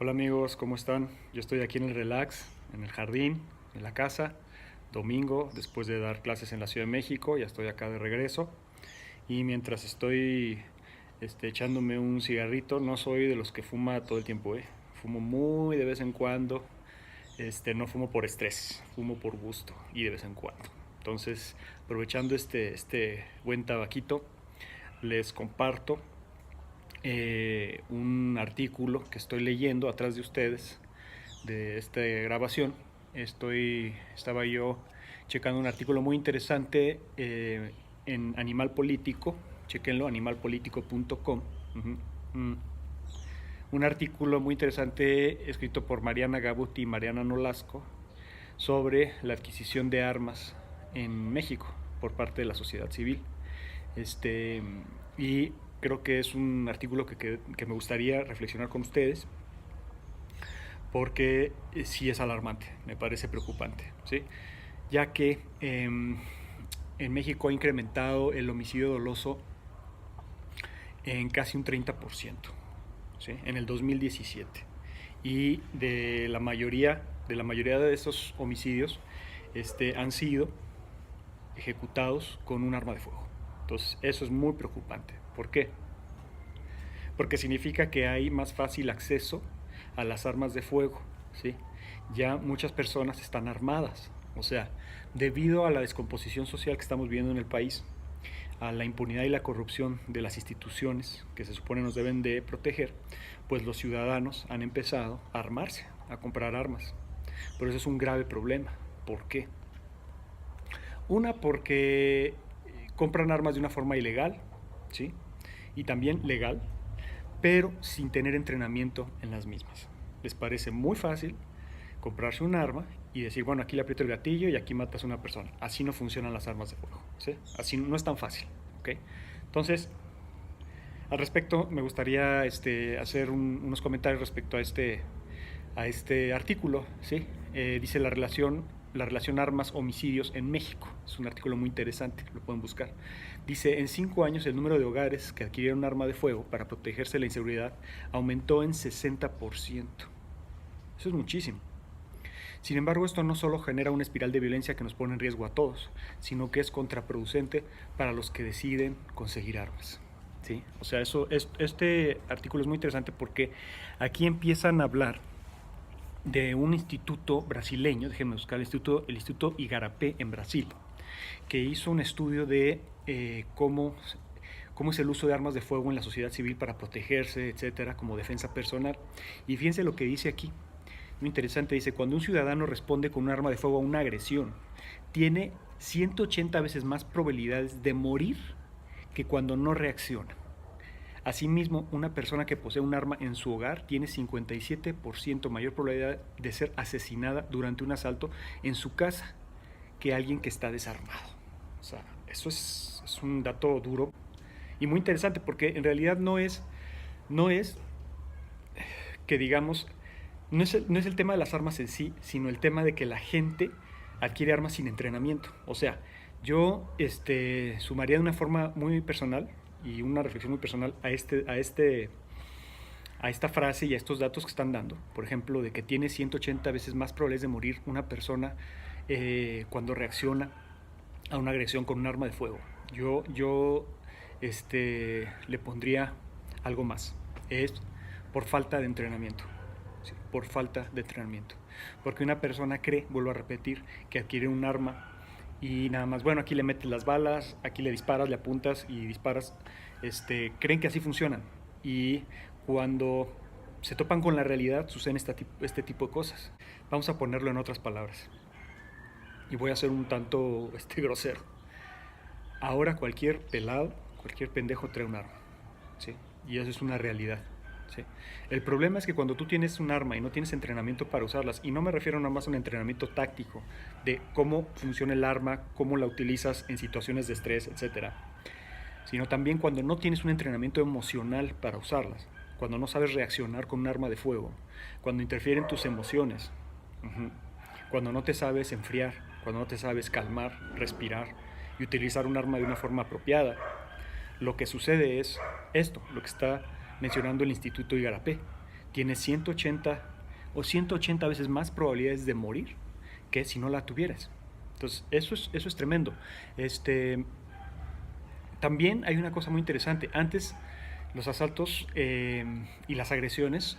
Hola amigos, ¿cómo están? Yo estoy aquí en el relax, en el jardín, en la casa, domingo, después de dar clases en la Ciudad de México, ya estoy acá de regreso. Y mientras estoy echándome un cigarrito, no soy de los que fuma todo el tiempo, ¿eh? Fumo muy de vez en cuando, no fumo por estrés, fumo por gusto y de vez en cuando. Entonces, aprovechando este buen tabaquito, les comparto un artículo que estoy leyendo atrás de ustedes de esta grabación. Estaba yo checando un artículo muy interesante en Animal Político, chequenlo, animalpolitico.com. Uh-huh. Un artículo muy interesante escrito por Mariana Gabuti y Mariana Nolasco sobre la adquisición de armas en México por parte de la sociedad civil. Este, y creo que es un artículo que me gustaría reflexionar con ustedes porque sí es alarmante, me parece preocupante, ¿sí? Ya que en México ha incrementado el homicidio doloso en casi un 30%, ¿sí? En el 2017. Y de la mayoría de esos homicidios han sido ejecutados con un arma de fuego. Entonces, eso es muy preocupante. ¿Por qué? Porque significa que hay más fácil acceso a las armas de fuego, ¿sí? Ya muchas personas están armadas, o sea, debido a la descomposición social que estamos viendo en el país, a la impunidad y la corrupción de las instituciones que se supone nos deben de proteger, pues los ciudadanos han empezado a armarse, a comprar armas. Pero eso es un grave problema. ¿Por qué? Una, porque compran armas de una forma ilegal, ¿sí? Y también legal, pero sin tener entrenamiento en las mismas. Les parece muy fácil comprarse un arma y decir, bueno, aquí le aprieto el gatillo y aquí matas a una persona. Así no funcionan las armas de fuego, ¿sí? Así no es tan fácil, ¿ok? Entonces, al respecto, me gustaría hacer unos comentarios respecto a este artículo, ¿sí? Dice la relación armas-homicidios en México. Es un artículo muy interesante, lo pueden buscar. Dice, en 5 años el número de hogares que adquirieron un arma de fuego para protegerse de la inseguridad aumentó en 60%. Eso es muchísimo. Sin embargo, esto no solo genera una espiral de violencia que nos pone en riesgo a todos, sino que es contraproducente para los que deciden conseguir armas. ¿Sí? O sea, este artículo es muy interesante porque aquí empiezan a hablar de un instituto brasileño, déjenme buscar el Instituto Igarapé en Brasil, que hizo un estudio de cómo es el uso de armas de fuego en la sociedad civil para protegerse, etcétera, como defensa personal. Y fíjense lo que dice aquí. Muy interesante, dice, cuando un ciudadano responde con un arma de fuego a una agresión, tiene 180 veces más probabilidades de morir que cuando no reacciona. Asimismo, una persona que posee un arma en su hogar tiene 57% mayor probabilidad de ser asesinada durante un asalto en su casa que alguien que está desarmado. O sea, eso es un dato duro y muy interesante porque en realidad no es que digamos, no es el tema de las armas en sí, sino el tema de que la gente adquiere armas sin entrenamiento. O sea, yo sumaría de una forma muy personal y una reflexión muy personal a esta frase y a estos datos que están dando. Por ejemplo, de que tiene 180 veces más probabilidades de morir una persona cuando reacciona a una agresión con un arma de fuego. Yo le pondría algo más. Es por falta de entrenamiento. Sí, por falta de entrenamiento. Porque una persona cree, vuelvo a repetir, que adquiere un arma y nada más, bueno, aquí le metes las balas, aquí le disparas, le apuntas y disparas. Creen que así funcionan. Y cuando se topan con la realidad, suceden este tipo de cosas. Vamos a ponerlo en otras palabras. Y voy a ser un tanto grosero. Ahora cualquier pelado, cualquier pendejo trae un arma, ¿sí? Y eso es una realidad, ¿sí? El problema es que cuando tú tienes un arma y no tienes entrenamiento para usarlas, y no me refiero nada más a un entrenamiento táctico de cómo funciona el arma, cómo la utilizas en situaciones de estrés, etcétera, sino también cuando no tienes un entrenamiento emocional para usarlas, cuando no sabes reaccionar con un arma de fuego, cuando interfieren tus emociones, uh-huh, cuando no te sabes enfriar, cuando no te sabes calmar, respirar y utilizar un arma de una forma apropiada, lo que sucede es esto, lo que está mencionando el Instituto Igarapé. tienes 180 o 180 veces más probabilidades de morir que si no la tuvieras. Entonces, eso es tremendo. También hay una cosa muy interesante. Antes, los asaltos y las agresiones,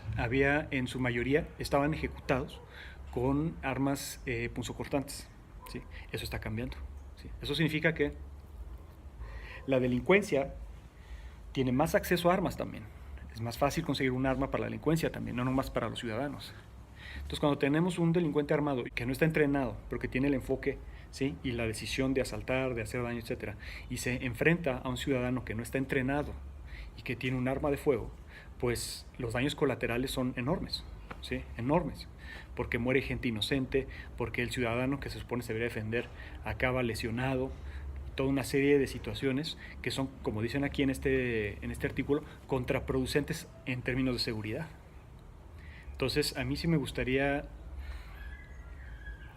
en su mayoría, estaban ejecutados con armas punzocortantes. ¿Sí? Eso está cambiando. ¿Sí? Eso significa que la delincuencia tiene más acceso a armas también. Es más fácil conseguir un arma para la delincuencia también, no nomás para los ciudadanos. Entonces, cuando tenemos un delincuente armado que no está entrenado, pero que tiene el enfoque, ¿sí?, y la decisión de asaltar, de hacer daño, etc., y se enfrenta a un ciudadano que no está entrenado y que tiene un arma de fuego, pues los daños colaterales son enormes, ¿sí?, enormes, porque muere gente inocente, porque el ciudadano que se supone se debería defender acaba lesionado, toda una serie de situaciones que son, como dicen aquí en este artículo, contraproducentes en términos de seguridad. Entonces, a mí sí me gustaría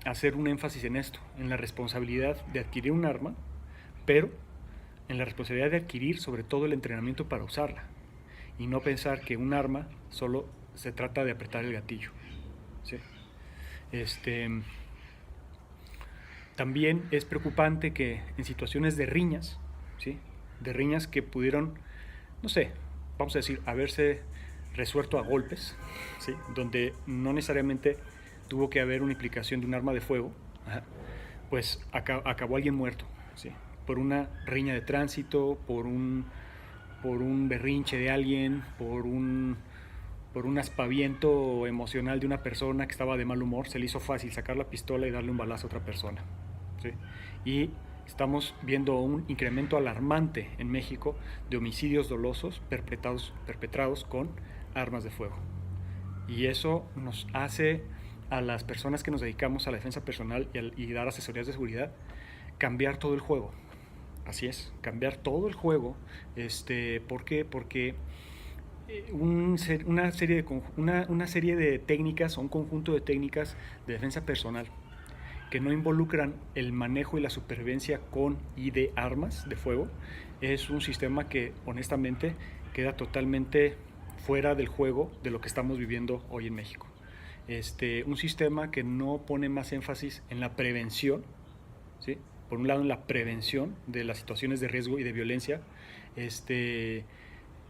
hacer un énfasis en esto, en la responsabilidad de adquirir un arma, pero en la responsabilidad de adquirir sobre todo el entrenamiento para usarla, y no pensar que un arma solo se trata de apretar el gatillo. ¿Sí? También es preocupante que en situaciones de riñas, ¿sí?, de riñas que pudieron, no sé, vamos a decir, haberse resuelto a golpes, ¿sí?, donde no necesariamente tuvo que haber una implicación de un arma de fuego, pues acabó alguien muerto, ¿sí?, por una riña de tránsito, por un berrinche de alguien, por un aspaviento emocional de una persona que estaba de mal humor. Se le hizo fácil sacar la pistola y darle un balazo a otra persona, ¿sí? Y estamos viendo un incremento alarmante en México de homicidios dolosos perpetrados con armas de fuego. Y eso nos hace a las personas que nos dedicamos a la defensa personal y dar asesorías de seguridad cambiar todo el juego. Así es, cambiar todo el juego. ¿Por qué? Porque una serie de técnicas o un conjunto de técnicas de defensa personal que no involucran el manejo y la supervivencia con y de armas de fuego es un sistema que honestamente queda totalmente fuera del juego de lo que estamos viviendo hoy en México. Un sistema que no pone más énfasis en la prevención, ¿sí?, por un lado en la prevención de las situaciones de riesgo y de violencia,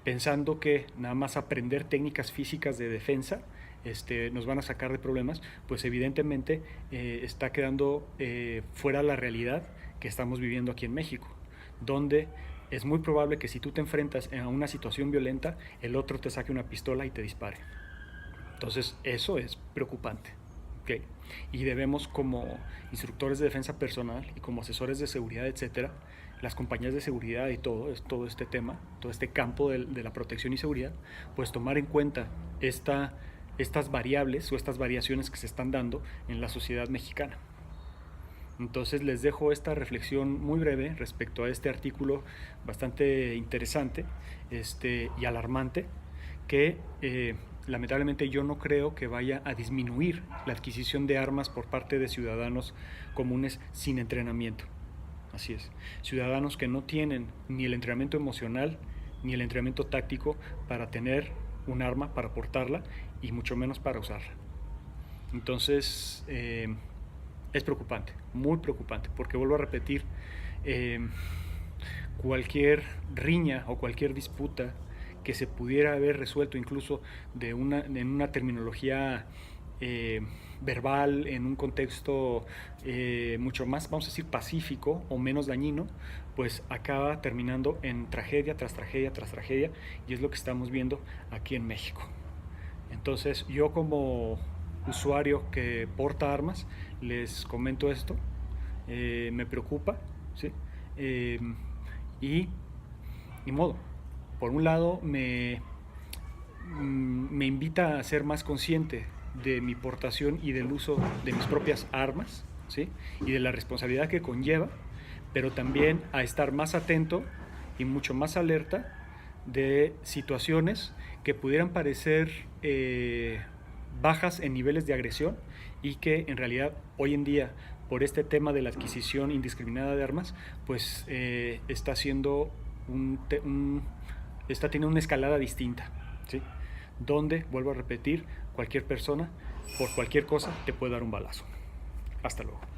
pensando que nada más aprender técnicas físicas de defensa nos van a sacar de problemas, pues evidentemente está quedando fuera la realidad que estamos viviendo aquí en México, donde es muy probable que si tú te enfrentas a una situación violenta, el otro te saque una pistola y te dispare. Entonces eso es preocupante. ¿Okay? Y debemos, como instructores de defensa personal y como asesores de seguridad, etcétera, las compañías de seguridad y todo este tema, todo este campo de la protección y seguridad, pues tomar en cuenta estas variables o estas variaciones que se están dando en la sociedad mexicana. Entonces les dejo esta reflexión muy breve respecto a este artículo bastante interesante y alarmante, que lamentablemente yo no creo que vaya a disminuir la adquisición de armas por parte de ciudadanos comunes sin entrenamiento. Así es, ciudadanos que no tienen ni el entrenamiento emocional ni el entrenamiento táctico para tener un arma, para portarla y mucho menos para usarla. Entonces es preocupante, muy preocupante, porque vuelvo a repetir, cualquier riña o cualquier disputa que se pudiera haber resuelto incluso en una terminología verbal, en un contexto mucho más, vamos a decir, pacífico o menos dañino, pues acaba terminando en tragedia tras tragedia tras tragedia, y es lo que estamos viendo aquí en México. Entonces yo, como usuario que porta armas, les comento esto, me preocupa, ¿sí? Y ni modo. Por un lado me invita a ser más consciente de mi portación y del uso de mis propias armas, ¿sí?, y de la responsabilidad que conlleva, pero también a estar más atento y mucho más alerta de situaciones que pudieran parecer bajas en niveles de agresión y que en realidad hoy en día, por este tema de la adquisición indiscriminada de armas, pues está teniendo una escalada distinta, ¿sí? donde, vuelvo a repetir, cualquier persona, por cualquier cosa, te puede dar un balazo. Hasta luego.